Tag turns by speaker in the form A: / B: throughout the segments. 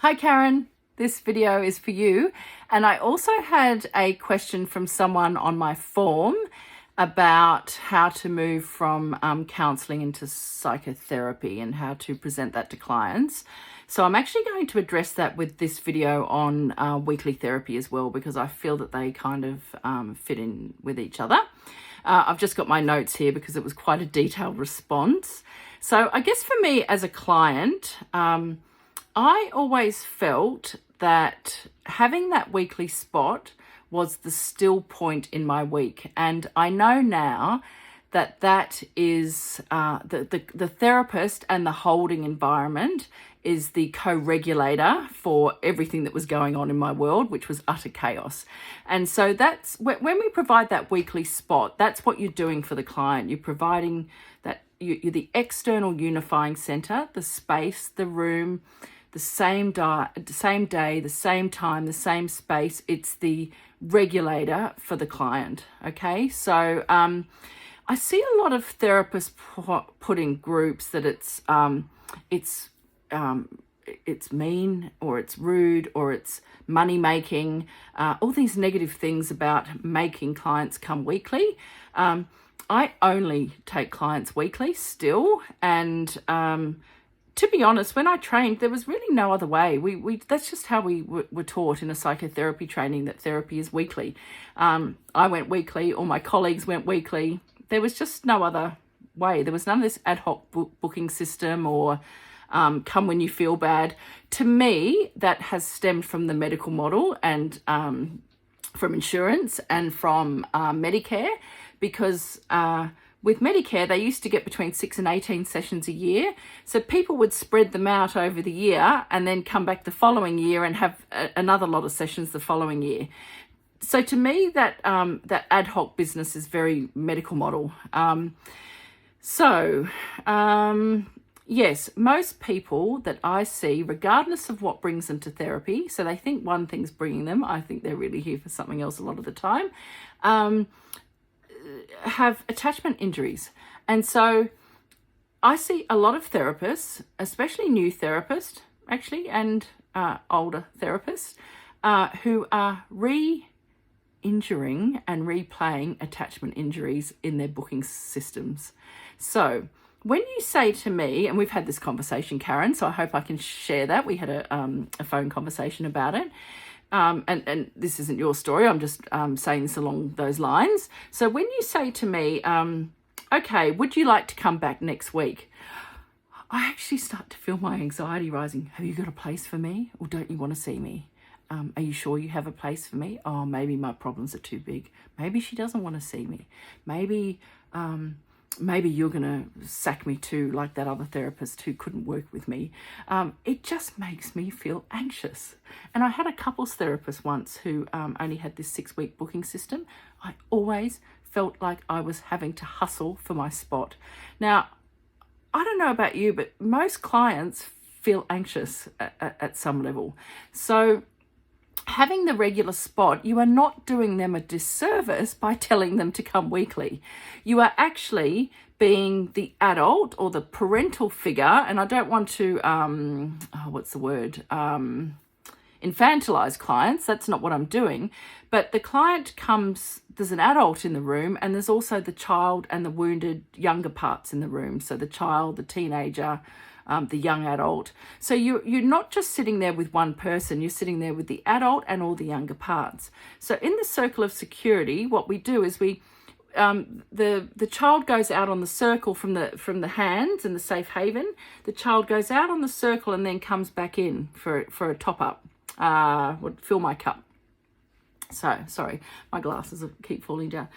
A: Hi Karen, this video is for you. And I also had a question from someone on my form about how to move from counselling into psychotherapy and how to present that to clients. So I'm actually going to address that with this video on weekly therapy as well, because I feel that they kind of fit in with each other. I've just got my notes here because it was quite a detailed response. So I guess for me as a client, I always felt that having that weekly spot was the still point in my week. And I know now that that is the therapist and the holding environment is the co-regulator for everything that was going on in my world, which was utter chaos. And so that's when we provide that weekly spot, that's what you're doing for the client. You're providing that you're the external unifying center, the space, the room, the same day, the same time, the same space. It's the regulator for the client. Okay, so I see a lot of therapists put in groups that it's mean, or it's rude, or it's money making, all these negative things about making clients come weekly. I only take clients weekly still, and to be honest, when I trained, there was really no other way. That's just how we were taught in a psychotherapy training, that therapy is weekly. I went weekly, all my colleagues went weekly. There was just no other way. There was none of this ad hoc booking system or come when you feel bad. To me, that has stemmed from the medical model and from insurance and from Medicare, because with Medicare, they used to get between 6 and 18 sessions a year. So people would spread them out over the year and then come back the following year and have another lot of sessions the following year. So to me, that ad hoc business is very medical model. Yes, most people that I see, regardless of what brings them to therapy, so they think one thing's bringing them, I think they're really here for something else a lot of the time, have attachment injuries. And so I see a lot of therapists, especially new therapists, actually, and older therapists, who are re-injuring and replaying attachment injuries in their booking systems. So when you say to me, and we've had this conversation, Karen, so I hope I can share that. We had a phone conversation about it. And this isn't your story, I'm just saying this along those lines. So when you say to me, okay, would you like to come back next week? I actually start to feel my anxiety rising. Have you got a place for me, or don't you want to see me? Are you sure you have a place for me? Oh, maybe my problems are too big. Maybe she doesn't want to see me. Maybe you're going to sack me too, like that other therapist who couldn't work with me. It just makes me feel anxious. And I had a couples therapist once who only had this 6-week booking system. I always felt like I was having to hustle for my spot. Now, I don't know about you, but most clients feel anxious at some level. So having the regular spot, you are not doing them a disservice by telling them to come weekly. You are actually being the adult or the parental figure, and I don't want to, infantilize clients. That's not what I'm doing. But the client comes, there's an adult in the room, and there's also the child and the wounded younger parts in the room. So the child, the teenager, the young adult. So you're not just sitting there with one person, you're sitting there with the adult and all the younger parts. So in the circle of security, what we do is we the child goes out on the circle from the hands in the safe haven. The child goes out on the circle and then comes back in for a top up. Would fill my cup. So sorry, my glasses keep falling down.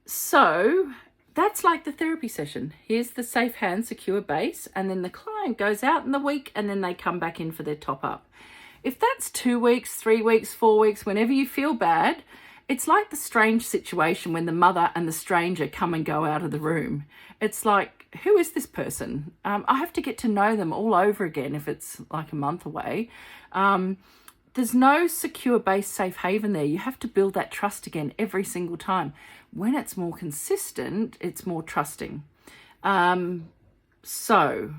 A: So that's like the therapy session. Here's the safe hand, secure base, and then the client goes out in the week and then they come back in for their top up. If that's 2 weeks, 3 weeks, 4 weeks, whenever you feel bad, it's like the strange situation when the mother and the stranger come and go out of the room. It's like, who is this person? I have to get to know them all over again if it's like a month away. There's no secure base safe haven there. You have to build that trust again every single time. When it's more consistent, it's more trusting. So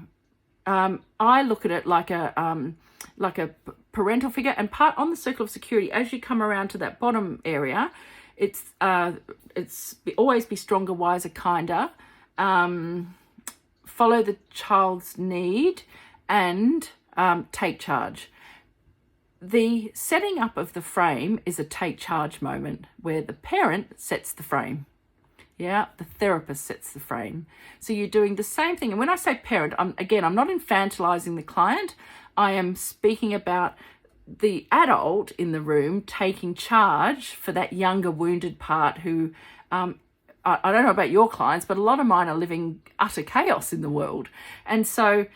A: I look at it like a parental figure, and part on the circle of security, as you come around to that bottom area, it's always be stronger, wiser, kinder, follow the child's need, and take charge. The setting up of the frame is a take charge moment where the parent sets the frame. Yeah, the therapist sets the frame. So you're doing the same thing. And when I say parent, I'm not infantilizing the client. I am speaking about the adult in the room taking charge for that younger wounded part who, I don't know about your clients, but a lot of mine are living utter chaos in the world. And so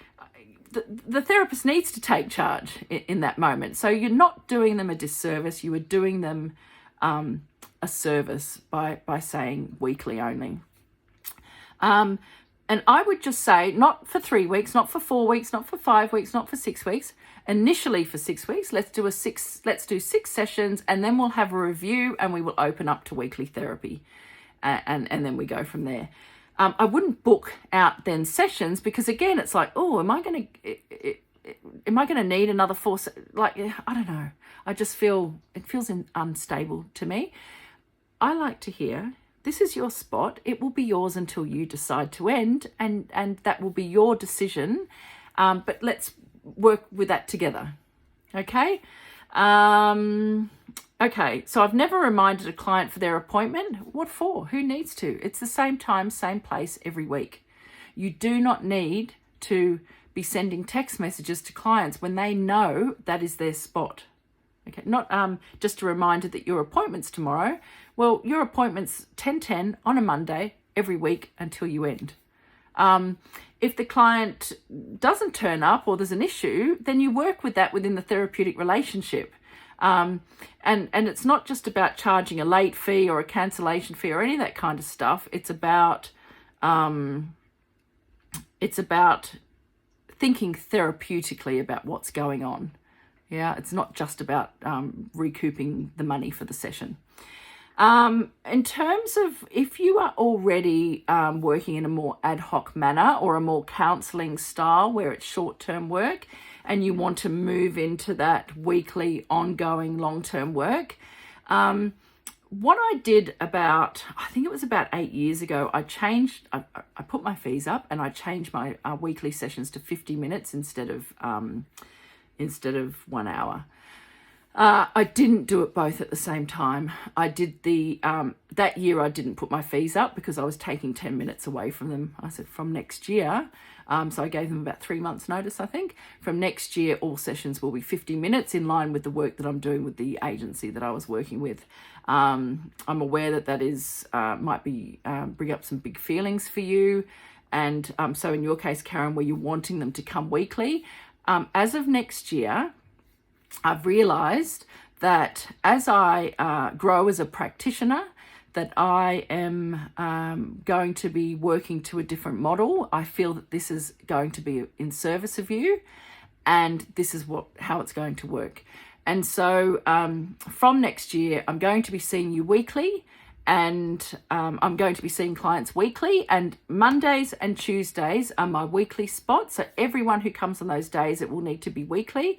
A: the therapist needs to take charge in that moment. So you're not doing them a disservice. You are doing them a service by saying weekly only. And I would just say, not for 3 weeks, not for 4 weeks, not for 5 weeks, not for 6 weeks. Initially for 6 weeks, let's do 6 sessions, and then we'll have a review, and we will open up to weekly therapy, and then we go from there. I wouldn't book out then sessions, because again, it's like, oh, am I going to need another 4? Like, I don't know. I just feel it feels unstable to me. I like to hear, this is your spot. It will be yours until you decide to end, and that will be your decision. But let's work with that together. Okay? Okay, so I've never reminded a client for their appointment. What for? Who needs to? It's the same time, same place every week. You do not need to be sending text messages to clients when they know that is their spot. Okay, not just a reminder that your appointment's tomorrow. Well, your appointment's 10:10 on a Monday every week until you end. If the client doesn't turn up or there's an issue, then you work with that within the therapeutic relationship. And it's not just about charging a late fee or a cancellation fee or any of that kind of stuff. It's about thinking therapeutically about what's going on. Yeah, it's not just about recouping the money for the session. In terms of if you are already working in a more ad hoc manner or a more counselling style where it's short-term work and you want to move into that weekly, ongoing, long-term work, what I did I think it was about 8 years ago, I put my fees up and I changed my weekly sessions to 50 minutes instead of 1 hour. I didn't do it both at the same time. I did that year I didn't put my fees up because I was taking 10 minutes away from them. I said from next year, so I gave them about 3 months notice, I think. From next year, all sessions will be 50 minutes in line with the work that I'm doing with the agency that I was working with. I'm aware that is might be bring up some big feelings for you. And so in your case, Karen, where you're wanting them to come weekly, as of next year, I've realized that as I grow as a practitioner, that I am going to be working to a different model. I feel that this is going to be in service of you, and this is how it's going to work. And so from next year, I'm going to be seeing you weekly, and I'm going to be seeing clients weekly, and Mondays and Tuesdays are my weekly spots. So everyone who comes on those days, it will need to be weekly.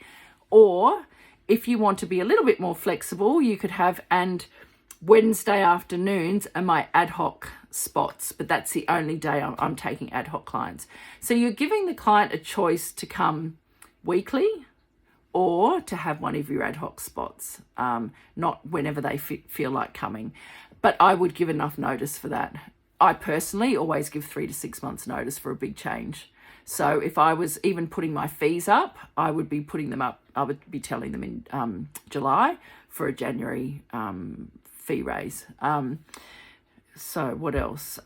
A: Or if you want to be a little bit more flexible, you could have, and Wednesday afternoons are my ad hoc spots, but that's the only day I'm taking ad hoc clients. So you're giving the client a choice to come weekly or to have one of your ad hoc spots, not whenever they feel like coming. But I would give enough notice for that. I personally always give 3 to 6 months notice for a big change. So if I was even putting my fees up, I would be putting them up. I would be telling them in July for a January fee raise. So what else?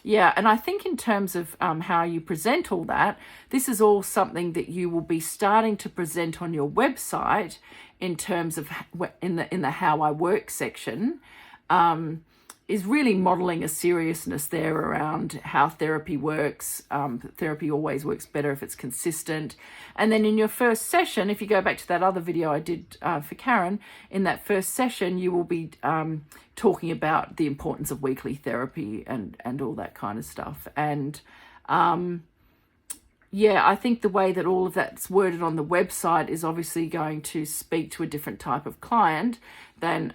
A: Yeah, and I think in terms of how you present all that, this is all something that you will be starting to present on your website in terms of in the How I Work section. Is really modeling a seriousness there around how therapy works. Therapy always works better if it's consistent. And then in your first session, if you go back to that other video I did for Karen, in that first session, you will be talking about the importance of weekly therapy and all that kind of stuff. And yeah, I think the way that all of that's worded on the website is obviously going to speak to a different type of client than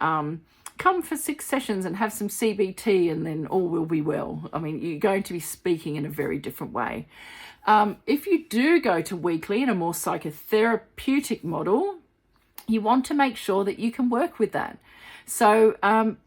A: come for 6 sessions and have some CBT and then all will be well. I mean, you're going to be speaking in a very different way. If you do go to weekly in a more psychotherapeutic model, you want to make sure that you can work with that. So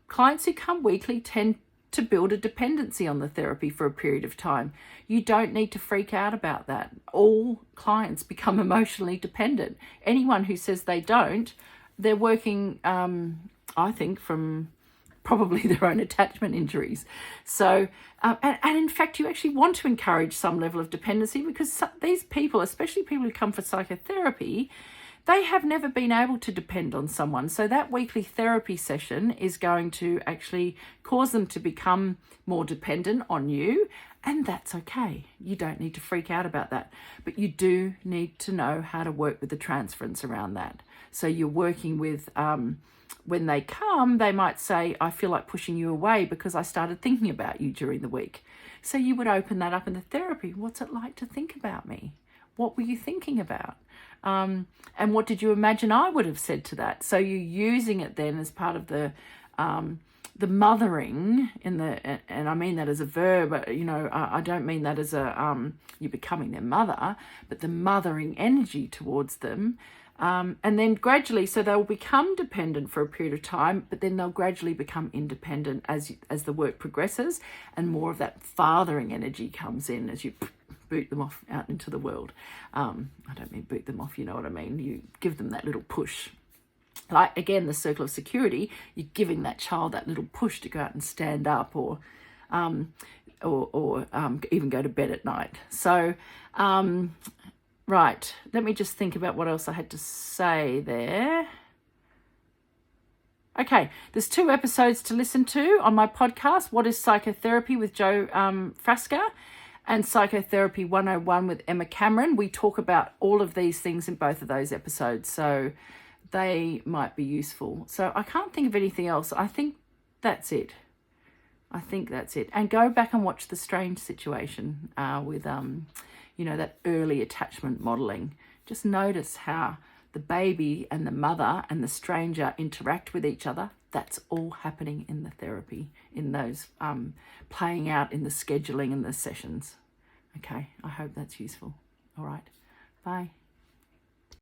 A: clients who come weekly tend to build a dependency on the therapy for a period of time. You don't need to freak out about that. All clients become emotionally dependent. Anyone who says they don't, they're working, I think, from probably their own attachment injuries. So, and in fact, you actually want to encourage some level of dependency, because these people, especially people who come for psychotherapy, they have never been able to depend on someone. So that weekly therapy session is going to actually cause them to become more dependent on you. And that's okay. You don't need to freak out about that. But you do need to know how to work with the transference around that. So you're working with, when they come, they might say, I feel like pushing you away because I started thinking about you during the week. So you would open that up in the therapy. What's it like to think about me? What were you thinking about? And what did you imagine I would have said to that? So you're using it then as part of the mothering and I mean that as a verb, I don't mean that as you're becoming their mother, but the mothering energy towards them. And then gradually, so they'll become dependent for a period of time, but then they'll gradually become independent as the work progresses, and more of that fathering energy comes in as you boot them off out into the world. I don't mean boot them off, you know what I mean. You give them that little push. Like, again, the circle of security, you're giving that child that little push to go out and stand up or even go to bed at night. So, right, let me just think about what else I had to say there. Okay, there's 2 episodes to listen to on my podcast, What is Psychotherapy with Joe Frasca, and Psychotherapy 101 with Emma Cameron. We talk about all of these things in both of those episodes, so they might be useful. So I can't think of anything else. I think that's it. And go back and watch The Strange Situation with, that early attachment modelling. Just notice how the baby and the mother and the stranger interact with each other. That's all happening in the therapy, in those playing out in the scheduling and the sessions. Okay, I hope that's useful. All right, bye.